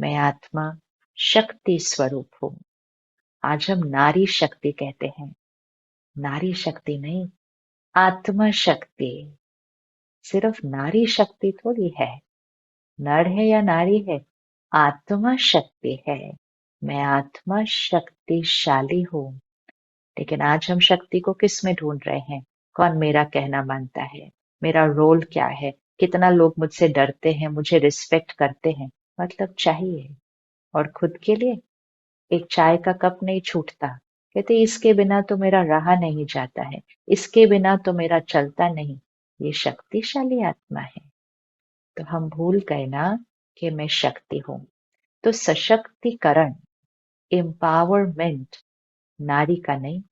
मैं आत्मा शक्ति स्वरूप हूँ। आज हम नारी शक्ति कहते हैं। नारी शक्ति नहीं, आत्मा शक्ति। सिर्फ नारी शक्ति थोड़ी है, नर है या नारी है, आत्मा शक्ति है। मैं आत्मा शक्तिशाली हूँ। लेकिन आज हम शक्ति को किस में ढूंढ रहे हैं? कौन मेरा कहना मानता है, मेरा रोल क्या है, कितना लोग मुझसे डरते हैं, मुझे रिस्पेक्ट करते हैं, मतलब चाहिए। और खुद के लिए एक चाय का कप नहीं छूटता। कहते इसके बिना तो मेरा रहा नहीं जाता है, इसके बिना तो मेरा चलता नहीं। ये शक्तिशाली आत्मा है। तो हम भूल गए ना कि मैं शक्ति हूं। तो सशक्तिकरण, एम्पावरमेंट नारी का नहीं,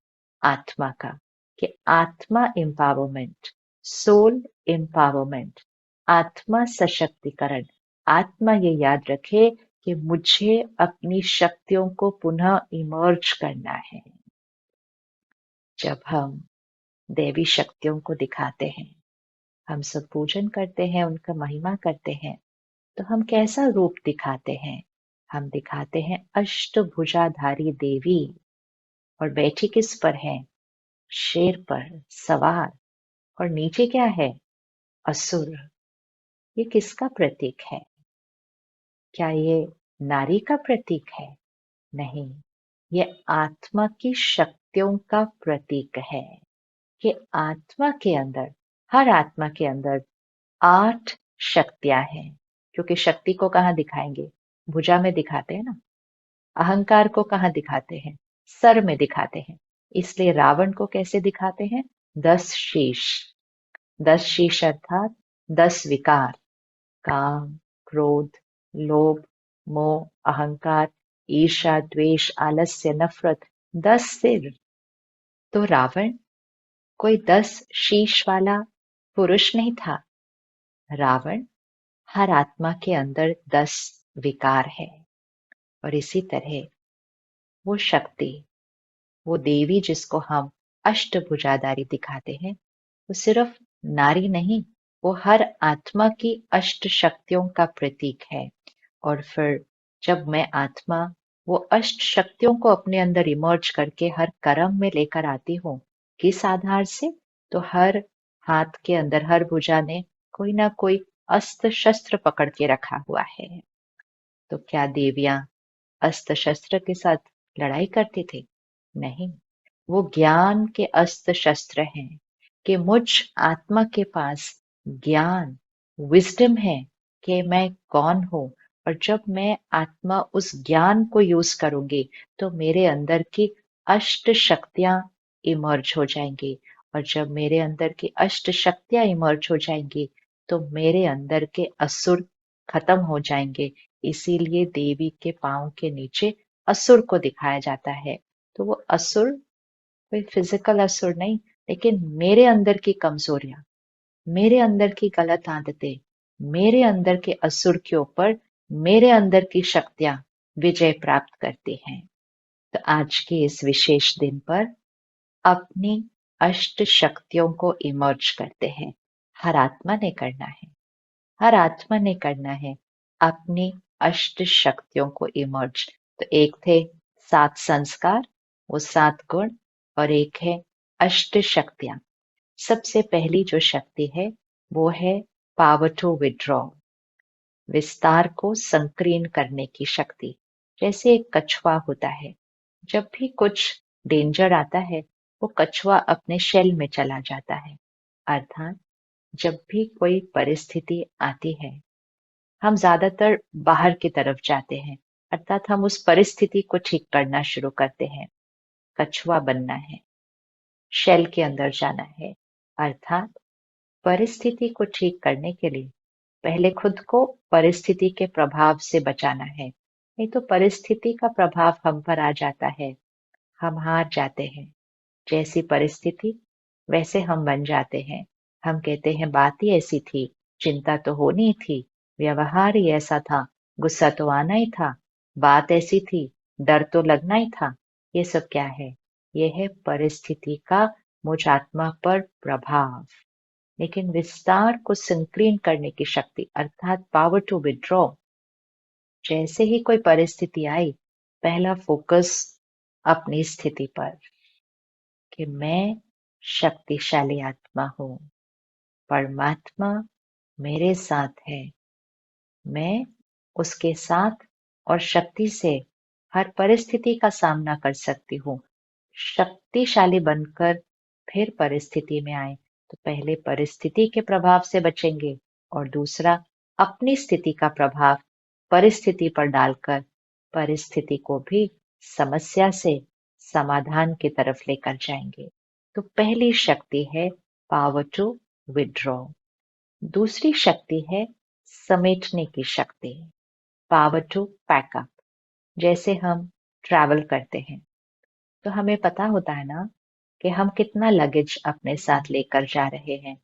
आत्मा का। कि आत्मा एम्पावरमेंट, सोल एम्पावरमेंट, आत्मा सशक्तिकरण। आत्मा ये याद रखे कि मुझे अपनी शक्तियों को पुनः इमर्ज करना है। जब हम देवी शक्तियों को दिखाते हैं, हम सब पूजन करते हैं, उनका महिमा करते हैं, तो हम कैसा रूप दिखाते हैं? हम दिखाते हैं अष्टभुजाधारी देवी। और बैठी किस पर है? शेर पर सवार। और नीचे क्या है? असुर। ये किसका प्रतीक है? क्या ये नारी का प्रतीक है? नहीं, ये आत्मा की शक्तियों का प्रतीक है। कि आत्मा के अंदर, हर आत्मा के अंदर 8 शक्तियां हैं। क्योंकि शक्ति को कहाँ दिखाएंगे? भुजा में दिखाते हैं ना। अहंकार को कहाँ दिखाते हैं? सर में दिखाते हैं। इसलिए रावण को कैसे दिखाते हैं? 10 शीश। 10 शीश अर्थात 10 विकार। काम, क्रोध, लोभ, मोह, अहंकार, ईर्ष्या, द्वेष, आलस्य, नफरत। 10 सिर। तो रावण कोई 10 शीश वाला पुरुष नहीं था। रावण हर आत्मा के अंदर 10 विकार है। और इसी तरह वो शक्ति, वो देवी जिसको हम अष्टभुजाधारी दिखाते हैं, वो सिर्फ नारी नहीं, वो हर आत्मा की अष्ट शक्तियों का प्रतीक है। और फिर जब मैं आत्मा वो अष्ट शक्तियों को अपने अंदर इमर्ज करके हर कर्म में लेकर आती हूँ, किस आधार से? तो हर हाथ के अंदर, हर भुजा ने कोई ना कोई अस्त्र शस्त्र पकड़ के रखा हुआ है। तो क्या देवियां अस्त्र शस्त्र के साथ लड़ाई करती थी? नहीं, वो ज्ञान के अस्त्र शस्त्र हैं। कि मुझ आत्मा के पास ज्ञान, विजडम है कि मैं कौन हूं। और जब मैं आत्मा उस ज्ञान को यूज करूंगी, तो मेरे अंदर की अष्ट शक्तियां इमर्ज हो जाएंगी। और जब मेरे अंदर की अष्ट शक्तियां इमर्ज हो जाएंगी, तो मेरे अंदर के असुर खत्म हो जाएंगे। इसीलिए देवी के पांव के नीचे असुर को दिखाया जाता है। तो वो असुर कोई फिजिकल असुर नहीं, लेकिन मेरे अंदर की कमजोरियां, मेरे अंदर की गलत आदतें, मेरे अंदर के असुर के ऊपर मेरे अंदर की शक्तियां विजय प्राप्त करती हैं। तो आज के इस विशेष दिन पर अपनी अष्ट शक्तियों को इमर्ज करते हैं। हर आत्मा ने करना है, हर आत्मा ने करना है अपनी अष्ट शक्तियों को इमर्ज। तो एक थे 7 संस्कार, वो 7 गुण, और एक है अष्ट शक्तियां। सबसे पहली जो शक्ति है वो है पावर टू विड्रॉ, विस्तार को संकीर्ण करने की शक्ति। जैसे एक कछुआ होता है, जब भी कुछ डेंजर आता है, वो कछुआ अपने शेल में चला जाता है। अर्थात जब भी कोई परिस्थिति आती है, हम ज्यादातर बाहर की तरफ जाते हैं। अर्थात हम उस परिस्थिति को ठीक करना शुरू करते हैं। कछुआ बनना है, शेल के अंदर जाना है। अर्थात परिस्थिति को ठीक करने के लिए पहले खुद को परिस्थिति के प्रभाव से बचाना है। नहीं तो परिस्थिति का प्रभाव हम पर आ जाता है, हम हार जाते हैं। जैसी परिस्थिति वैसे हम बन जाते हैं। हम कहते हैं बात ही ऐसी थी, चिंता तो होनी थी, व्यवहार ही ऐसा था, गुस्सा तो आना ही था, बात ऐसी थी, डर तो लगना ही था। ये सब क्या है? ये है परिस्थिति का मुझ आत्मा पर प्रभाव। लेकिन विस्तार को संकीर्ण करने की शक्ति, अर्थात पावर टू विड्रॉ, जैसे ही कोई परिस्थिति आई, पहला फोकस अपनी स्थिति पर, कि मैं शक्तिशाली आत्मा हूँ, परमात्मा मेरे साथ है, मैं उसके साथ और शक्ति से हर परिस्थिति का सामना कर सकती हूँ। शक्तिशाली बनकर फिर परिस्थिति में आए तो पहले परिस्थिति के प्रभाव से बचेंगे और दूसरा अपनी स्थिति का प्रभाव परिस्थिति पर डालकर परिस्थिति को भी समस्या से समाधान की तरफ लेकर जाएंगे। तो पहली शक्ति है पावर टू विड्रॉ। दूसरी शक्ति है समेटने की शक्ति, पावर टू पैकअप। जैसे हम ट्रैवल करते हैं तो हमें पता होता है ना कि हम कितना लगेज अपने साथ लेकर जा रहे हैं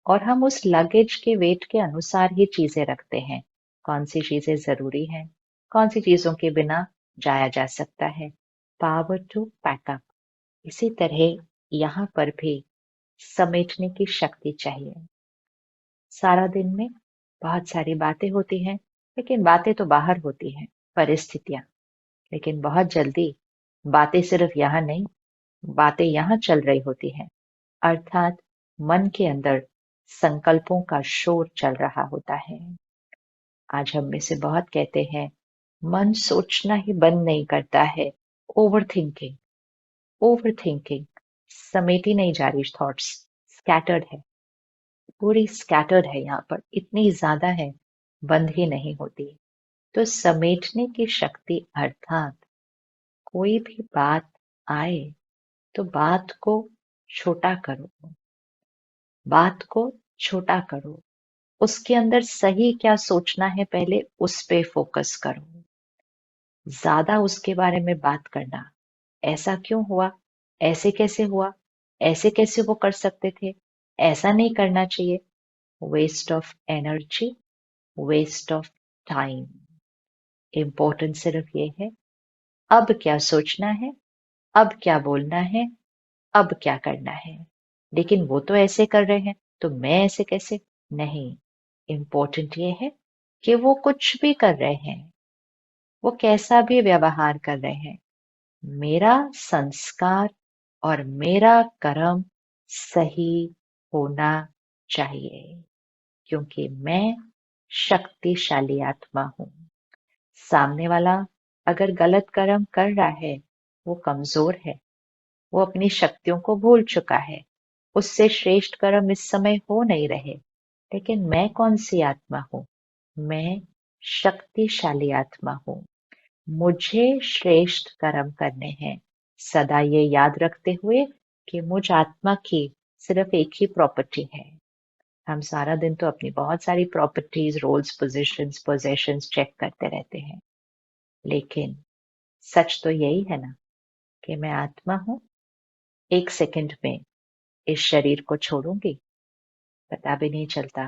और हम उस लगेज के वेट के अनुसार ही चीजें रखते हैं। कौन सी चीजें जरूरी हैं, कौन सी चीजों के बिना जाया जा सकता है। Power to pack up. इसी तरह यहाँ पर भी समेटने की शक्ति चाहिए। सारा दिन में बहुत सारी बातें होती हैं, लेकिन बातें तो बाहर होती हैं, परिस्थितियां। लेकिन बहुत जल्दी बातें सिर्फ यहाँ नहीं, बातें यहाँ चल रही होती हैं, अर्थात मन के अंदर संकल्पों का शोर चल रहा होता है। आज हम में से बहुत कहते हैं मन सोचना ही बंद नहीं करता है। ओवर थिंकिंग, ओवर थिंकिंग, समेटी नहीं जा रही थॉट्स, स्कैटर्ड है, पूरी स्कैटर्ड है, यहाँ पर इतनी ज्यादा है, बंद ही नहीं होती। तो समेटने की शक्ति अर्थात कोई भी बात आए तो बात को छोटा करो, बात को छोटा करो, उसके अंदर सही क्या सोचना है पहले उस पे फोकस करो। ज्यादा उसके बारे में बात करना, ऐसा क्यों हुआ, ऐसे कैसे हुआ, ऐसे कैसे वो कर सकते थे, ऐसा नहीं करना चाहिए, waste of energy, waste of time. Important सिर्फ ये है अब क्या सोचना है, अब क्या बोलना है, अब क्या करना है। लेकिन वो तो ऐसे कर रहे हैं तो मैं ऐसे कैसे, नहीं। इम्पोर्टेंट ये है कि वो कुछ भी कर रहे हैं, वो कैसा भी व्यवहार कर रहे हैं, मेरा संस्कार और मेरा कर्म सही होना चाहिए, क्योंकि मैं शक्तिशाली आत्मा हूं। सामने वाला अगर गलत कर्म कर रहा है, वो कमजोर है, वो अपनी शक्तियों को भूल चुका है, उससे श्रेष्ठ कर्म इस समय हो नहीं रहे। लेकिन मैं कौन सी आत्मा हूं, मैं शक्तिशाली आत्मा हूं, मुझे श्रेष्ठ कर्म करने हैं। सदा ये याद रखते हुए कि मुझ आत्मा की सिर्फ एक ही प्रॉपर्टी है। हम सारा दिन तो अपनी बहुत सारी properties, roles, positions, possessions check करते रहते हैं, लेकिन सच तो यही है ना कि मैं आत्मा हूं, एक सेकंड में इस शरीर को छोड़ूंगी, पता भी नहीं चलता,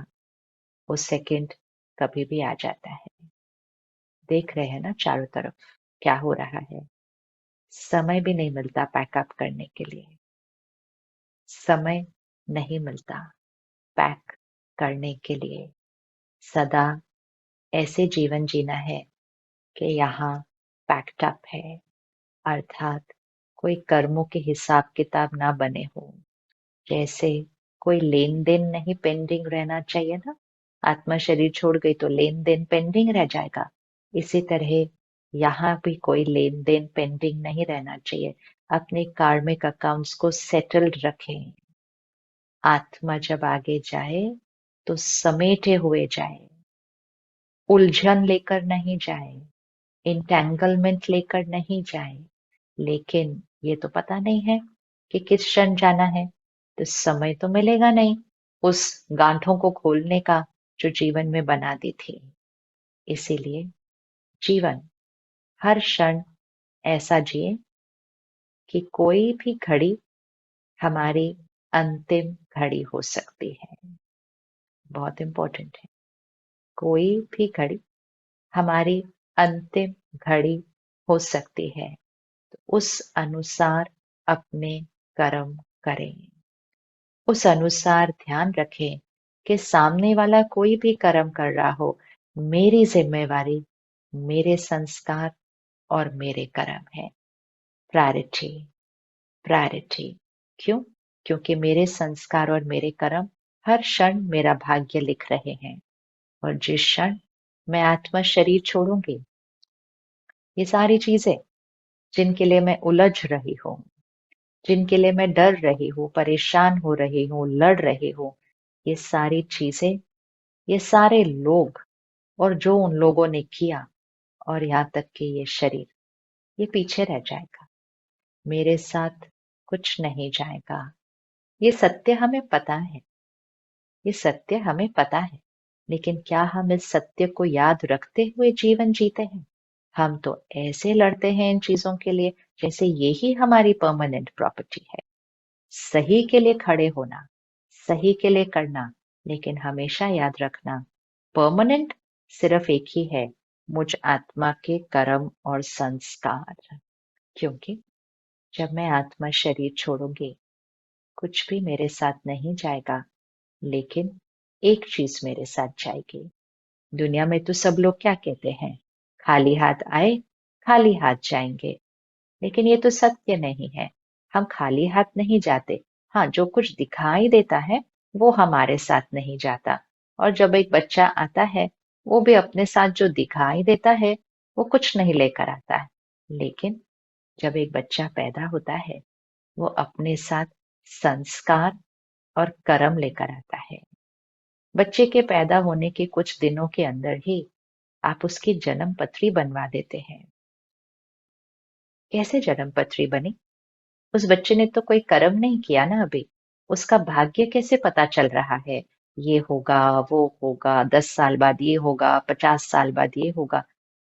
वो सेकंड कभी भी आ जाता है। देख रहे हैं ना चारों तरफ क्या हो रहा है, समय भी नहीं मिलता पैकअप करने के लिए, समय नहीं मिलता पैक करने के लिए। सदा ऐसे जीवन जीना है कि यहाँ पैक्ड अप है, अर्थात कोई कर्मों के हिसाब किताब ना बने हो। जैसे कोई लेन देन नहीं पेंडिंग रहना चाहिए ना, आत्मा शरीर छोड़ गई तो लेन देन पेंडिंग रह जाएगा। इसी तरह यहाँ भी कोई लेन देन पेंडिंग नहीं रहना चाहिए। अपने कार्मिक अकाउंट्स को सेटल्ड रखें। आत्मा जब आगे जाए तो समेटे हुए जाए, उलझन लेकर नहीं जाए, इंटेंगलमेंट लेकर नहीं जाए। लेकिन ये तो पता नहीं है कि किस क्षण जाना है, तो समय तो मिलेगा नहीं उस गांठों को खोलने का जो जीवन में बना दी थी। इसीलिए जीवन हर क्षण ऐसा जिए कि कोई भी घड़ी हमारी अंतिम घड़ी हो सकती है। बहुत इंपॉर्टेंट है, कोई भी घड़ी हमारी अंतिम घड़ी हो सकती है, तो उस अनुसार अपने कर्म करें। उस अनुसार ध्यान रखें कि सामने वाला कोई भी कर्म कर रहा हो, मेरी जिम्मेवारी मेरे संस्कार और मेरे कर्म है। Priority, priority. क्यों? क्योंकि मेरे संस्कार और मेरे कर्म हर क्षण मेरा भाग्य लिख रहे हैं। और जिस क्षण मैं आत्मा शरीर छोड़ूंगी, ये सारी चीजें जिनके लिए मैं उलझ रही हूँ, जिनके लिए मैं डर रही हूँ, परेशान हो रही हूँ, लड़ रही हूँ, ये सारी चीजें, ये सारे लोग और जो उन लोगों ने किया, और यहाँ तक कि ये शरीर, ये पीछे रह जाएगा। मेरे साथ कुछ नहीं जाएगा। ये सत्य हमें पता है, ये सत्य हमें पता है। लेकिन क्या हम इस सत्य को याद रखते हुए जीवन जीते हैं? हम तो ऐसे लड़ते हैं इन चीजों के लिए जैसे यही हमारी परमानेंट प्रॉपर्टी है। सही के लिए खड़े होना, सही के लिए करना, लेकिन हमेशा याद रखना, परमानेंट सिर्फ एक ही है, मुझ आत्मा के कर्म और संस्कार। क्योंकि जब मैं आत्मा शरीर छोड़ूंगी, कुछ भी मेरे साथ नहीं जाएगा, लेकिन एक चीज मेरे साथ जाएगी। दुनिया में तो सब लोग क्या कहते हैं? खाली हाथ आए, खाली हाथ जाएंगे। लेकिन ये तो सत्य नहीं है। हम खाली हाथ नहीं जाते। हाँ, जो कुछ दिखाई देता है वो हमारे साथ नहीं जाता। और जब एक बच्चा आता है, वो भी अपने साथ जो दिखाई देता है वो कुछ नहीं लेकर आता है। लेकिन जब एक बच्चा पैदा होता है, वो अपने साथ संस्कार और कर्म लेकर आता है। बच्चे के पैदा होने के कुछ दिनों के अंदर ही आप उसकी जन्म पत्री बनवा देते हैं। कैसे जन्म पत्री बनी? उस बच्चे ने तो कोई कर्म नहीं किया ना अभी। उसका भाग्य कैसे पता चल रहा है? ये होगा, वो होगा, 10 साल बाद ये होगा, 50 साल बाद ये होगा।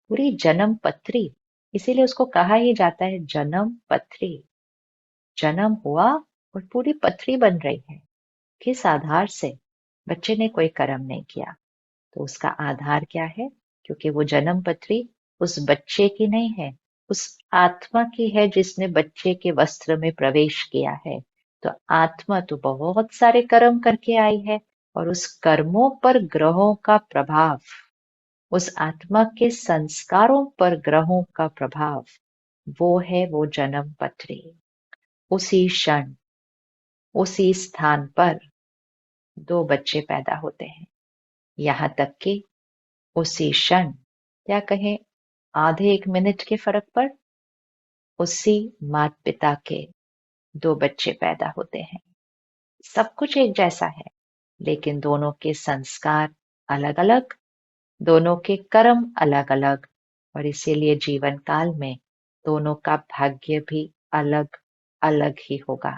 पूरी जन्म पत्री। इसीलिए उसको कहा ही जाता है जन्म पत्री। जन्म हुआ और पूरी पत्री बन रही है। किस आधार से? बच्चे ने कोई कर्म नहीं किया। तो उसका आधार क्या है? क्योंकि वो जन्म पत्री उस बच्चे की नहीं है, उस आत्मा की है जिसने बच्चे के वस्त्र में प्रवेश किया है। तो आत्मा तो बहुत सारे कर्म करके आई है, और उस कर्मों पर ग्रहों का प्रभाव, उस आत्मा के संस्कारों पर ग्रहों का प्रभाव, वो है वो जन्म पत्री। उसी क्षण, उसी स्थान पर दो बच्चे पैदा होते हैं। यहाँ तक कि उसी क्षण, क्या कहें, आधे एक मिनट के फर्क पर उसी माता पिता के दो बच्चे पैदा होते हैं। सब कुछ एक जैसा है, लेकिन दोनों के संस्कार अलग अलग, दोनों के कर्म अलग अलग, और इसीलिए जीवन काल में दोनों का भाग्य भी अलग अलग ही होगा।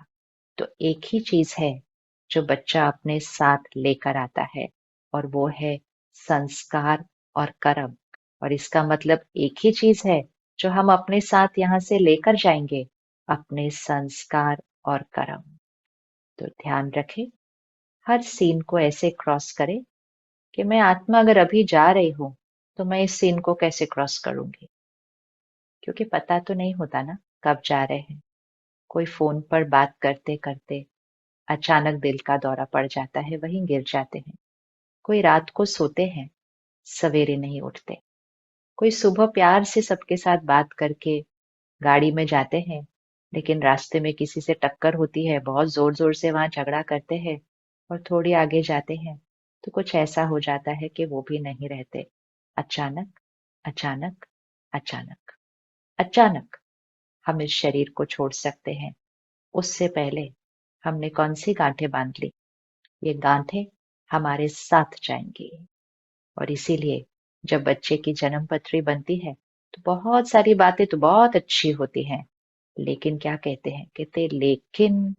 तो एक ही चीज है जो बच्चा अपने साथ लेकर आता है, और वो है संस्कार और कर्म। और इसका मतलब एक ही चीज है जो हम अपने साथ यहाँ से लेकर जाएंगे, अपने संस्कार और कर्म। तो ध्यान रखें, हर सीन को ऐसे क्रॉस करें कि मैं आत्मा अगर अभी जा रही हूं, तो मैं इस सीन को कैसे क्रॉस करूंगी? क्योंकि पता तो नहीं होता ना कब जा रहे हैं। कोई फोन पर बात करते करते अचानक दिल का दौरा पड़ जाता है, वहीं गिर जाते हैं। कोई रात को सोते हैं, सवेरे नहीं उठते। कोई सुबह प्यार से सबके साथ बात करके गाड़ी में जाते हैं, लेकिन रास्ते में किसी से टक्कर होती है, बहुत जोर जोर से वहां झगड़ा करते हैं, और थोड़ी आगे जाते हैं तो कुछ ऐसा हो जाता है कि वो भी नहीं रहते। अचानक, अचानक, अचानक, अचानक हम इस शरीर को छोड़ सकते हैं। उससे पहले हमने कौन सी गांठें बांध ली? ये गांठें हमारे साथ जाएंगी। और इसीलिए जब बच्चे की जन्म पत्री बनती है, तो बहुत सारी बातें तो बहुत अच्छी होती हैं, लेकिन क्या कहते हैं? कहते लेकिन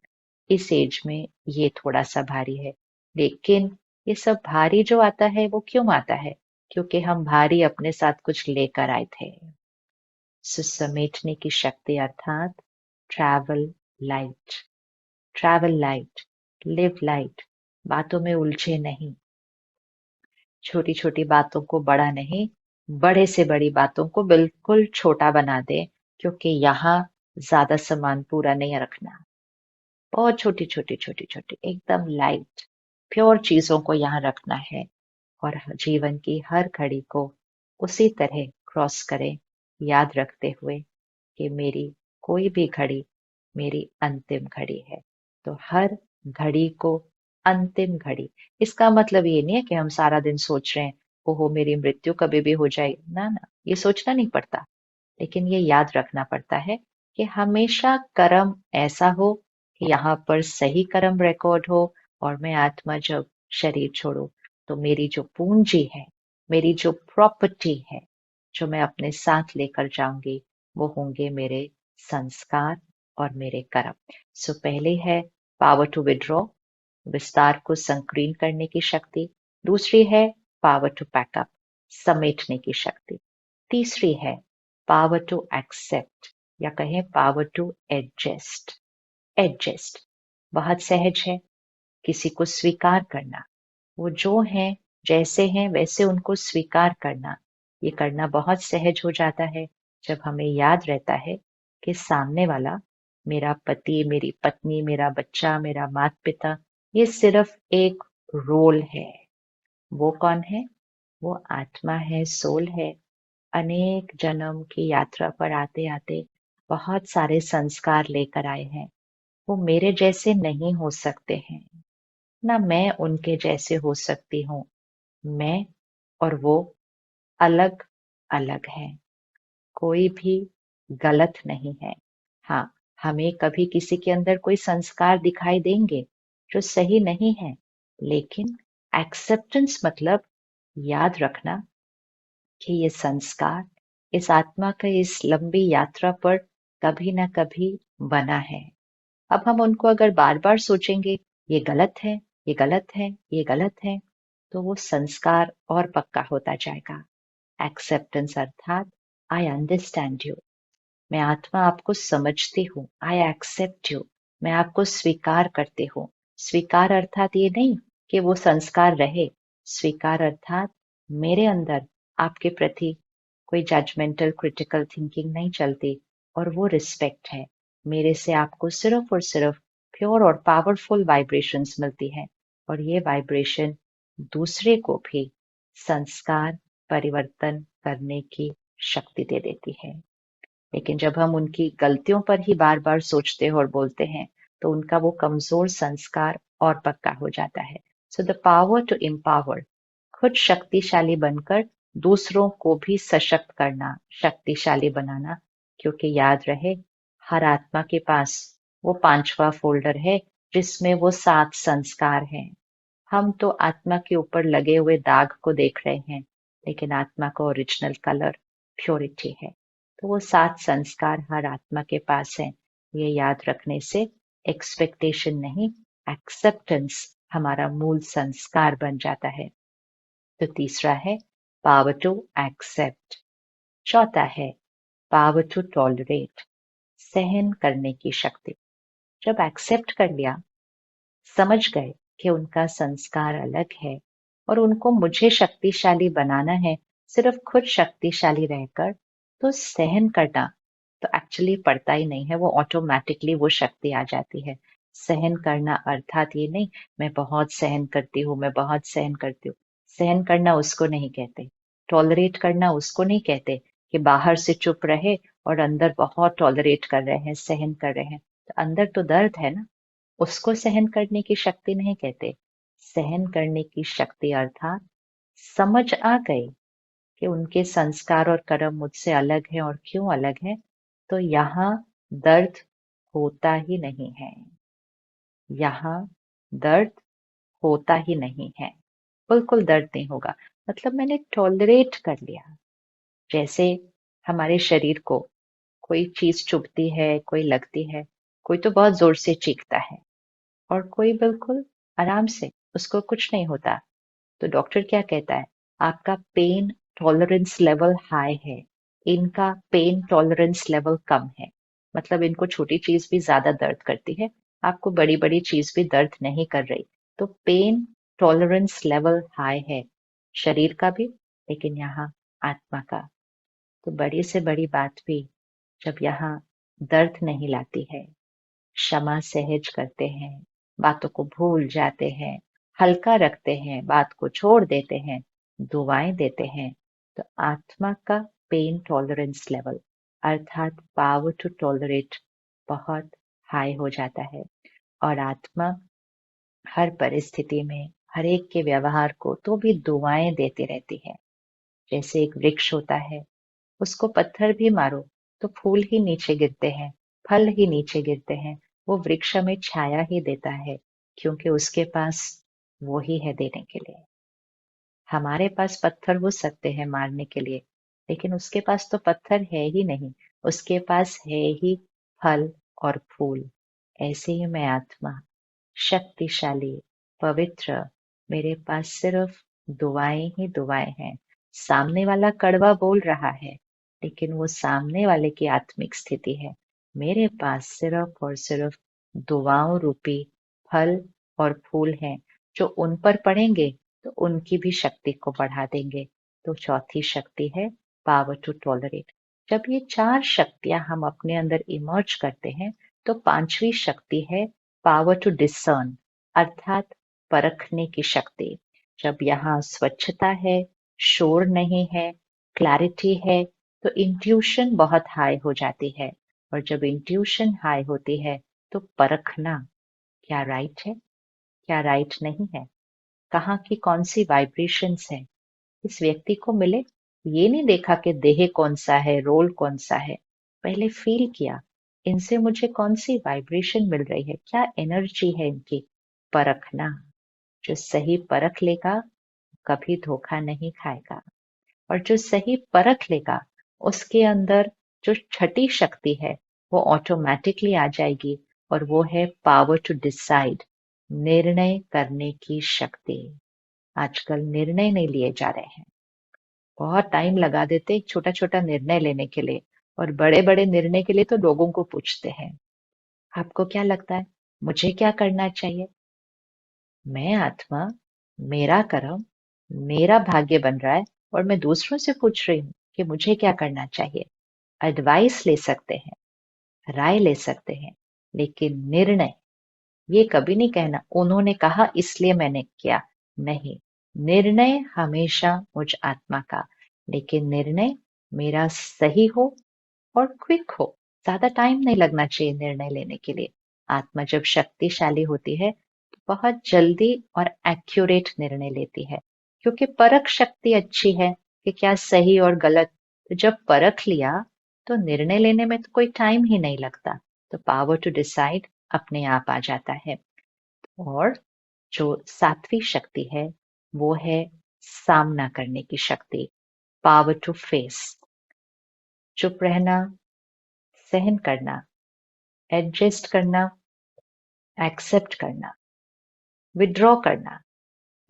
इस एज में ये थोड़ा सा भारी है। लेकिन ये सब भारी जो आता है वो क्यों आता है? क्योंकि हम भारी अपने साथ कुछ लेकर आए थे। समेटने की शक्ति, अर्थात travel light. Travel light, live light. बातों में उलझे नहीं, छोटी छोटी बातों को बड़ा नहीं, बड़े से बड़ी बातों को बिल्कुल छोटा बना दे। क्योंकि यहाँ ज्यादा सामान पूरा नहीं रखना। बहुत छोटी छोटी छोटी छोटी, एकदम लाइट, प्योर चीजों को यहाँ रखना है। और जीवन की हर घड़ी को उसी तरह क्रॉस करें, याद रखते हुए कि मेरी कोई भी घड़ी मेरी अंतिम घड़ी है। तो हर घड़ी को अंतिम घड़ी, इसका मतलब ये नहीं है कि हम सारा दिन सोच रहे हैं ओहो मेरी मृत्यु कभी भी हो जाएगी, ना ना, ये सोचना नहीं पड़ता। लेकिन ये याद रखना पड़ता है कि हमेशा कर्म ऐसा हो कि यहाँ पर सही कर्म रिकॉर्ड हो, और मैं आत्मा जब शरीर छोड़ू तो मेरी जो पूंजी है, मेरी जो प्रॉपर्टी है, जो मैं अपने साथ लेकर जाऊंगी, वो होंगे मेरे संस्कार और मेरे कर्म। सो पहले है पावर टू विड्रॉ, विस्तार को संकीर्ण करने की शक्ति। दूसरी है पावर टू पैकअप, समेटने की शक्ति। तीसरी है पावर टू एक्सेप्ट, या कहें पावर टू एडजस्ट। एडजस्ट बहुत सहज है, किसी को स्वीकार करना, वो जो हैं जैसे हैं वैसे उनको स्वीकार करना, ये करना बहुत सहज हो जाता है जब हमें याद रहता है कि सामने वाला, मेरा पति, मेरी पत्नी, मेरा बच्चा, मेरा माता पिता, ये सिर्फ एक रोल है। वो कौन है? वो आत्मा है, सोल है। अनेक जन्म की यात्रा पर आते आते बहुत सारे संस्कार लेकर आए हैं। वो मेरे जैसे नहीं हो सकते हैं, ना मैं उनके जैसे हो सकती हूँ। मैं और वो अलग अलग हैं, कोई भी गलत नहीं है। हाँ, हमें कभी किसी के अंदर कोई संस्कार दिखाई देंगे जो सही नहीं है, लेकिन एक्सेप्टेंस मतलब याद रखना कि ये संस्कार इस आत्मा के इस लंबी यात्रा पर कभी ना कभी बना है। अब हम उनको अगर बार बार सोचेंगे ये गलत है, ये गलत है, ये गलत है, तो वो संस्कार और पक्का होता जाएगा। एक्सेप्टेंस अर्थात आई अंडरस्टैंड यू, मैं आत्मा आपको समझती हूँ, आई एक्सेप्ट यू, मैं आपको स्वीकार करती हूँ। स्वीकार अर्थात ये नहीं कि वो संस्कार रहे, स्वीकार अर्थात मेरे अंदर आपके प्रति कोई जजमेंटल क्रिटिकल थिंकिंग नहीं चलती, और वो रिस्पेक्ट है। मेरे से आपको सिर्फ और सिर्फ प्योर और पावरफुल वाइब्रेशंस मिलती है, और ये वाइब्रेशन दूसरे को भी संस्कार परिवर्तन करने की शक्ति दे देती है। लेकिन जब हम उनकी गलतियों पर ही बार बार सोचते हैं और बोलते हैं, तो उनका वो कमजोर संस्कार और पक्का हो जाता है। So the power to empower, खुद शक्तिशाली बनकर दूसरों को भी सशक्त करना, शक्तिशाली बनाना। क्योंकि याद रहे, हर आत्मा के पास वो पांचवा फोल्डर है जिसमें वो 7 संस्कार हैं। हम तो आत्मा के ऊपर लगे हुए दाग को देख रहे हैं, लेकिन आत्मा का ओरिजिनल कलर प्योरिटी है। तो वो 7 संस्कार हर आत्मा के पास हैं। ये याद रखने से एक्सपेक्टेशन नहीं, एक्सेप्टेंस हमारा मूल संस्कार बन जाता है। तो तीसरा है पावर टू एक्सेप्ट। चौथा है पावर टू टॉलरेट, सहन करने की शक्ति। जब एक्सेप्ट कर लिया, समझ गए कि उनका संस्कार अलग है और उनको मुझे शक्तिशाली बनाना है, सिर्फ खुद शक्तिशाली रहकर, तो सहन करना तो एक्चुअली पड़ता ही नहीं है, वो ऑटोमेटिकली वो शक्ति आ जाती है। सहन करना अर्थात ये नहीं मैं बहुत सहन करती हूँ, मैं बहुत सहन करती हूँ। सहन करना उसको नहीं कहते, टॉलरेट करना उसको नहीं कहते कि बाहर से चुप रहे और अंदर बहुत टॉलरेट कर रहे हैं, सहन कर रहे हैं। तो अंदर तो दर्द है ना, उसको सहन करने की शक्ति नहीं कहते। सहन करने की शक्ति अर्थात समझ आ गई कि उनके संस्कार और कर्म मुझसे अलग हैं, और क्यों अलग है, तो यहाँ दर्द होता ही नहीं है। यहाँ दर्द होता ही नहीं है, बिल्कुल दर्द नहीं होगा। मतलब मैंने टॉलरेट कर लिया। जैसे हमारे शरीर को कोई चीज चुभती है, कोई लगती है, कोई तो बहुत जोर से चीखता है और कोई बिल्कुल आराम से, उसको कुछ नहीं होता। तो डॉक्टर क्या कहता है? आपका पेन टॉलरेंस लेवल हाई है, इनका पेन टॉलरेंस लेवल कम है। मतलब इनको छोटी चीज भी ज्यादा दर्द करती है, आपको बड़ी बड़ी चीज भी दर्द नहीं कर रही। तो पेन टॉलरेंस लेवल हाई है, शरीर का भी, लेकिन यहाँ आत्मा का। तो बड़ी से बड़ी बात भी जब यहाँ दर्द नहीं लाती है, क्षमा सहज करते हैं, बातों को भूल जाते हैं, हल्का रखते हैं, बात को छोड़ देते हैं, दुआएं देते हैं, तो आत्मा का पेन टॉलरेंस लेवल अर्थात पावर टू टॉलरेट बहुत हाई हो जाता है और आत्मा हर परिस्थिति में हर एक के व्यवहार को तो भी दुआएं देती रहती है। जैसे एक वृक्ष होता है, उसको पत्थर भी मारो तो फूल ही नीचे गिरते हैं, फल ही नीचे गिरते हैं। वो वृक्ष हमें छाया ही देता है क्योंकि उसके पास वो ही है देने के लिए। हमारे पास पत्थर हो सकते हैं मारने के लिए, लेकिन उसके पास तो पत्थर है ही नहीं, उसके पास है ही फल और फूल। ऐसे ही मैं आत्मा शक्तिशाली, पवित्र, मेरे पास सिर्फ दुआएं ही दुआएं हैं। सामने वाला कड़वा बोल रहा है, लेकिन वो सामने वाले की आत्मिक स्थिति है। मेरे पास सिर्फ और सिर्फ दुआओं रूपी फल और फूल हैं, जो उन पर पड़ेंगे तो उनकी भी शक्ति को बढ़ा देंगे। तो चौथी शक्ति है पावर टू टॉलरेट। जब ये चार शक्तियां हम अपने अंदर इमर्ज करते हैं, तो पांचवी शक्ति है पावर टू डिसर्न अर्थात परखने की शक्ति। जब यहाँ स्वच्छता है, शोर नहीं है, क्लैरिटी है, तो इंट्यूशन बहुत हाई हो जाती है। और जब इंट्यूशन हाई होती है तो परखना, क्या राइट है, क्या राइट नहीं है, कहाँ की कौन सी वाइब्रेशंस है, इस व्यक्ति को मिले। ये नहीं देखा कि देह कौन सा है, रोल कौन सा है, पहले फील किया इनसे मुझे कौन सी वाइब्रेशन मिल रही है, क्या एनर्जी है इनकी। परखना, जो सही परख लेगा कभी धोखा नहीं खाएगा। और जो सही परख लेगा उसके अंदर जो छठी शक्ति है वो ऑटोमेटिकली आ जाएगी, और वो है पावर टू डिसाइड, निर्णय करने की शक्ति। आजकल निर्णय नहीं लिए जा रहे हैं, बहुत टाइम लगा देते एक छोटा छोटा निर्णय लेने के लिए, और बड़े बड़े निर्णय के लिए तो लोगों को पूछते हैं, आपको क्या लगता है, मुझे क्या करना चाहिए। मैं आत्मा, मेरा कर्म, मेरा भाग्य बन रहा है, और मैं दूसरों से पूछ रही हूँ कि मुझे क्या करना चाहिए। एडवाइस ले सकते हैं, राय ले सकते हैं, लेकिन निर्णय ये कभी नहीं कहना उन्होंने कहा इसलिए मैंने किया। नहीं, निर्णय हमेशा मुझ आत्मा का, लेकिन निर्णय मेरा सही हो और क्विक हो। ज्यादा टाइम नहीं लगना चाहिए निर्णय लेने के लिए। आत्मा जब शक्तिशाली होती है तो बहुत जल्दी और एक्यूरेट निर्णय लेती है, क्योंकि परख शक्ति अच्छी है कि क्या सही और गलत। तो जब परख लिया तो निर्णय लेने में तो कोई टाइम ही नहीं लगता, तो पावर टू डिसाइड अपने आप आ जाता है। और जो सातवीं शक्ति है वो है सामना करने की शक्ति, पावर टू फेस। चुप रहना, सहन करना, एडजस्ट करना, एक्सेप्ट करना, विड्रॉ करना,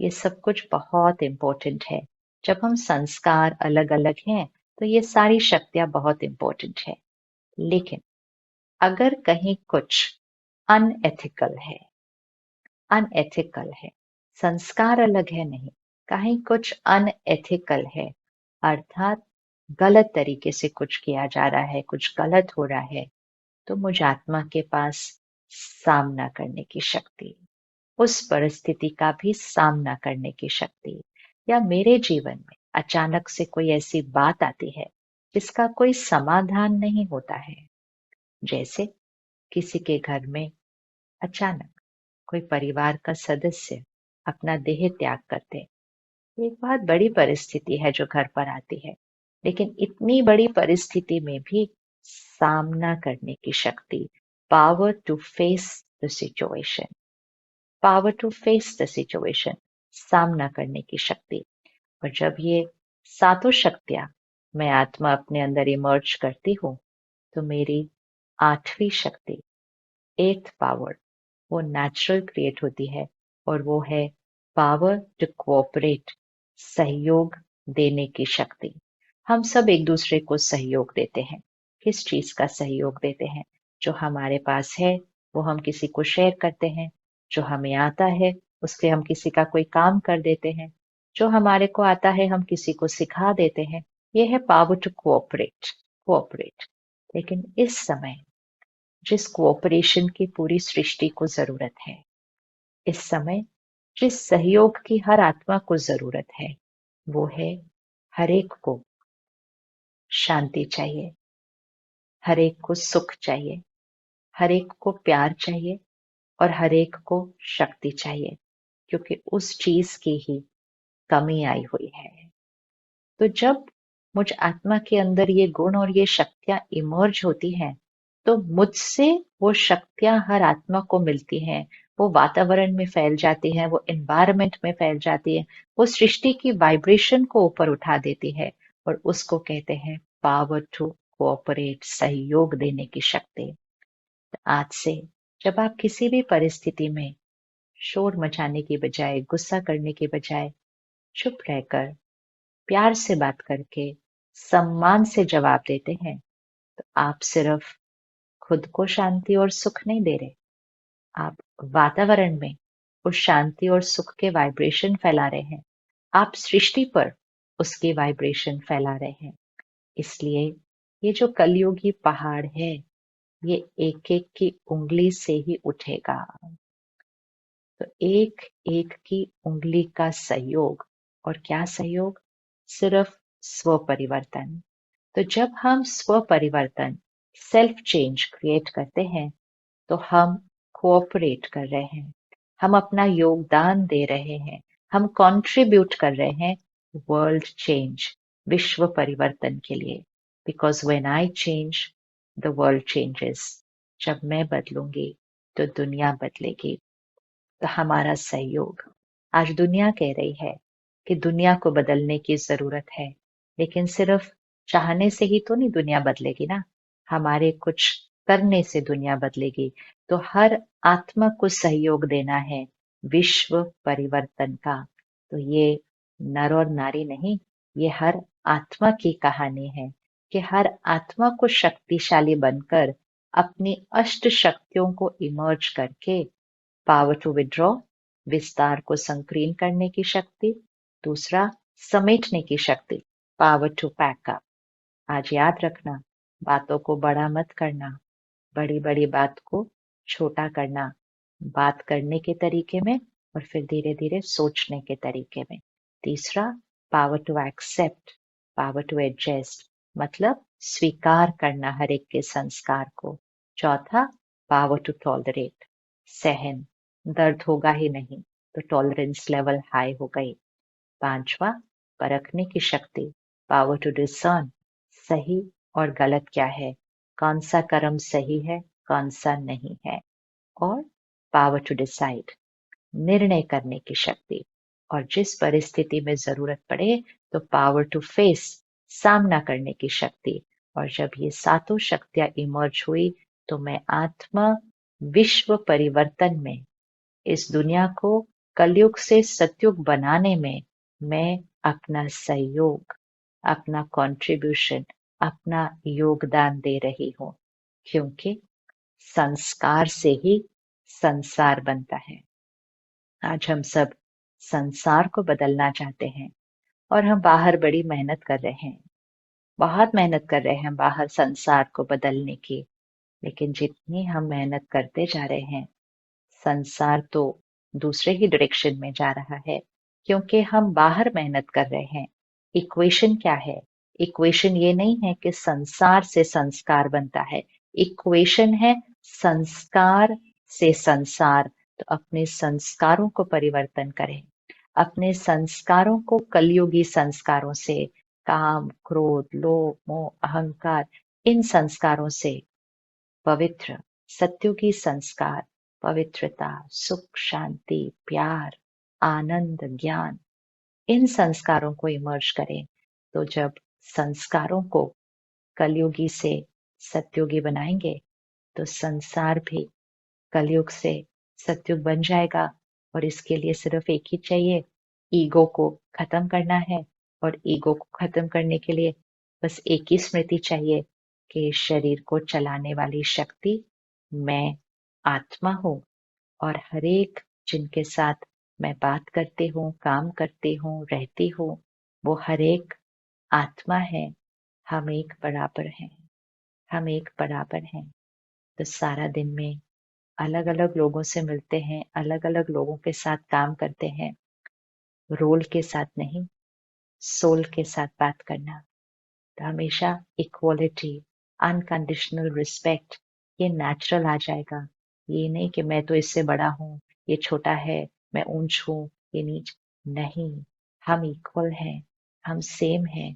ये सब कुछ बहुत इंपॉर्टेंट है। जब हम संस्कार अलग अलग हैं तो ये सारी शक्तियां बहुत इंपॉर्टेंट है। लेकिन अगर कहीं कुछ अनएथिकल है, अनएथिकल है, संस्कार अलग है नहीं, कहीं कुछ अनएथिकल है अर्थात गलत तरीके से कुछ किया जा रहा है, कुछ गलत हो रहा है, तो मुझ आत्मा के पास सामना करने की शक्ति, उस परिस्थिति का भी सामना करने की शक्ति। या मेरे जीवन में अचानक से कोई ऐसी बात आती है जिसका कोई समाधान नहीं होता है। जैसे किसी के घर में अचानक कोई परिवार का सदस्य अपना देह त्याग करते, ये एक बहुत बड़ी परिस्थिति है जो घर पर आती है। लेकिन इतनी बड़ी परिस्थिति में भी सामना करने की शक्ति, power to face the situation, power to face the situation, सामना करने की शक्ति। और जब ये सातों शक्तियां मैं आत्मा अपने अंदर इमर्ज करती हूँ, तो मेरी आठवीं शक्ति, एथ पावर, वो नेचुरल क्रिएट होती है, और वो है पावर टू कोऑपरेट, सहयोग देने की शक्ति। हम सब एक दूसरे को सहयोग देते हैं। किस चीज का सहयोग देते हैं? जो हमारे पास है वो हम किसी को शेयर करते हैं, जो हमें आता है उससे हम किसी का कोई काम कर देते हैं, जो हमारे को आता है हम किसी को सिखा देते हैं। ये है पावर टू कोऑपरेट, कोऑपरेट। लेकिन इस समय जिस कोऑपरेशन की पूरी सृष्टि को जरूरत है, इस समय जिस सहयोग की हर आत्मा को जरूरत है, वो है हर एक को शांति चाहिए, हर एक को सुख चाहिए, हर एक को प्यार चाहिए और हर एक को शक्ति चाहिए, क्योंकि उस चीज की ही कमी आई हुई है। तो जब मुझ आत्मा के अंदर ये गुण और ये शक्तियां इमर्ज होती हैं, तो मुझसे वो शक्तियां हर आत्मा को मिलती हैं, वो वातावरण में फैल जाती हैं, वो एनवायरनमेंट में फैल जाती है, वो सृष्टि की वाइब्रेशन को ऊपर उठा देती है, और उसको कहते हैं पावर टू कोऑपरेट, सहयोग देने की शक्ति। आज से जब आप किसी भी परिस्थिति में शोर मचाने की बजाय, गुस्सा करने की बजाय चुप रहकर प्यार से बात करके सम्मान से जवाब देते हैं, तो आप सिर्फ खुद को शांति और सुख नहीं दे रहे, आप वातावरण में उस शांति और सुख के वाइब्रेशन फैला रहे हैं, आप सृष्टि पर उसकी वाइब्रेशन फैला रहे हैं। इसलिए ये जो कलयुगी पहाड़ है, ये एक एक की उंगली से ही उठेगा। तो एक एक की उंगली का सहयोग, और क्या सहयोग? सिर्फ स्व परिवर्तन। तो जब हम स्व परिवर्तन, सेल्फ चेंज क्रिएट करते हैं, तो हम कोऑपरेट कर रहे हैं, हम अपना योगदान दे रहे हैं, हम कंट्रीब्यूट कर रहे हैं वर्ल्ड चेंज, विश्व परिवर्तन के लिए। Because when I change, the world changes. जब मैं बदलूंगी तो दुनिया बदलेगी। तो हमारा सहयोग, आज दुनिया कह रही है कि दुनिया को बदलने की जरूरत है, लेकिन सिर्फ चाहने से ही तो नहीं दुनिया बदलेगी ना, हमारे कुछ करने से दुनिया बदलेगी। तो हर आत्मा को सहयोग देना है विश्व परिवर्तन का। तो ये नर और नारी नहीं, ये हर आत्मा की कहानी है कि हर आत्मा को शक्तिशाली बनकर अपनी अष्ट शक्तियों को इमर्ज करके, पावर टू विड्रॉ, विस्तार को संकीर्ण करने की शक्ति, दूसरा समेटने की शक्ति, पावर टू पैक अप। आज याद रखना, बातों को बड़ा मत करना, बड़ी बड़ी बात को छोटा करना, बात करने के तरीके में और फिर धीरे धीरे सोचने के तरीके में। तीसरा, power to accept, power to adjust, मतलब स्वीकार करना हर एक के संस्कार को। चौथा, पावर टू टॉलरेट, सहन, दर्द होगा ही नहीं तो टॉलरेंस लेवल हाई हो गई। पांचवा, परखने की शक्ति, पावर टू डिसर्न, सही और गलत क्या है, कौन सा कर्म सही है, कौन सा नहीं है। और पावर टू डिसाइड, निर्णय करने की शक्ति, और जिस परिस्थिति में जरूरत पड़े तो पावर टू फेस, सामना करने की शक्ति। और जब ये सातों शक्तियां इमर्ज हुई, तो मैं आत्मा विश्व परिवर्तन में, इस दुनिया को कलयुग से सतयुग बनाने में मैं अपना सहयोग, अपना कंट्रीब्यूशन, अपना योगदान दे रही हूँ। क्योंकि संस्कार से ही संसार बनता है। आज हम सब संसार को बदलना चाहते हैं, और हम बाहर बड़ी मेहनत कर रहे हैं, बहुत मेहनत कर रहे हैं बाहर संसार को बदलने की। लेकिन जितनी हम मेहनत करते जा रहे हैं, संसार तो दूसरे ही डायरेक्शन में जा रहा है, क्योंकि हम बाहर मेहनत कर रहे हैं। इक्वेशन क्या है? इक्वेशन ये नहीं है कि संसार से संस्कार बनता है, इक्वेशन है संस्कार से संसार। तो अपने संस्कारों को परिवर्तन करें, अपने संस्कारों को कलयुगी संस्कारों से, काम, क्रोध, लोभ, मोह, अहंकार, इन संस्कारों से पवित्र, सत्युगी संस्कार, पवित्रता, सुख, शांति, प्यार, आनंद, ज्ञान, इन संस्कारों को इमर्ज करें। तो जब संस्कारों को कलयुगी से सत्युगी बनाएंगे, तो संसार भी कलयुग से सत्युग बन जाएगा। और इसके लिए सिर्फ एक ही चाहिए, ईगो को खत्म करना है। और ईगो को खत्म करने के लिए बस एक ही स्मृति चाहिए कि शरीर को चलाने वाली शक्ति मैं आत्मा हूँ, और हरेक जिनके साथ मैं बात करती हूँ, काम करती हूँ, रहती हूँ, वो हरेक आत्मा है। हम एक बराबर हैं, हम एक बराबर हैं। तो सारा दिन में अलग अलग लोगों से मिलते हैं, अलग अलग लोगों के साथ काम करते हैं, रोल के साथ नहीं, सोल के साथ बात करना। तो हमेशा इक्वलिटी, अनकंडीशनल रिस्पेक्ट, ये नेचुरल आ जाएगा। ये नहीं कि मैं तो इससे बड़ा हूँ, ये छोटा है, मैं ऊंच हूँ, ये नीच। नहीं, हम इक्वल हैं, हम सेम हैं।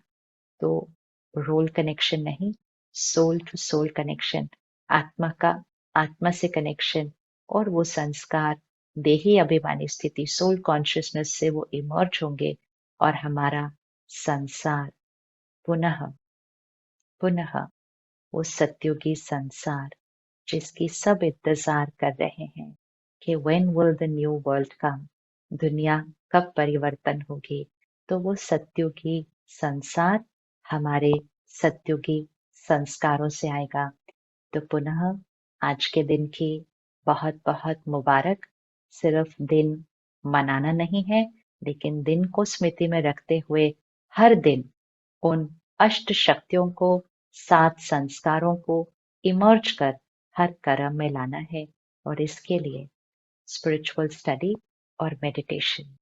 तो रोल कनेक्शन नहीं, सोल टू सोल कनेक्शन, आत्मा का आत्मा से कनेक्शन, और वो संस्कार देही अभिमानी स्थिति, सोल कॉन्शियसनेस से वो इमर्ज होंगे, और हमारा संसार पुनः पुनः वो सत्युगी संसार जिसकी सब इंतजार कर रहे हैं कि when will the new world कम, दुनिया कब परिवर्तन होगी। तो वो सत्युगी संसार हमारे सत्युगी संस्कारों से आएगा। तो पुनः आज के दिन की बहुत बहुत मुबारक। सिर्फ दिन मनाना नहीं है, लेकिन दिन को स्मृति में रखते हुए हर दिन उन अष्ट शक्तियों को, 7 संस्कारों को इमर्ज कर हर कर्म में लाना है। और इसके लिए स्पिरिचुअल स्टडी और मेडिटेशन,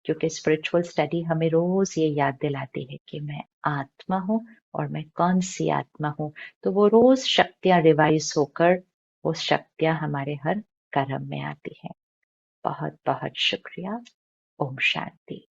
क्योंकि स्पिरिचुअल स्टडी हमें रोज ये याद दिलाती है कि मैं आत्मा हूँ, और मैं कौन सी आत्मा हूँ। तो वो रोज शक्तियां रिवाइज होकर वो शक्तियां हमारे हर कर्म में आती है। बहुत बहुत शुक्रिया। ओम शांति।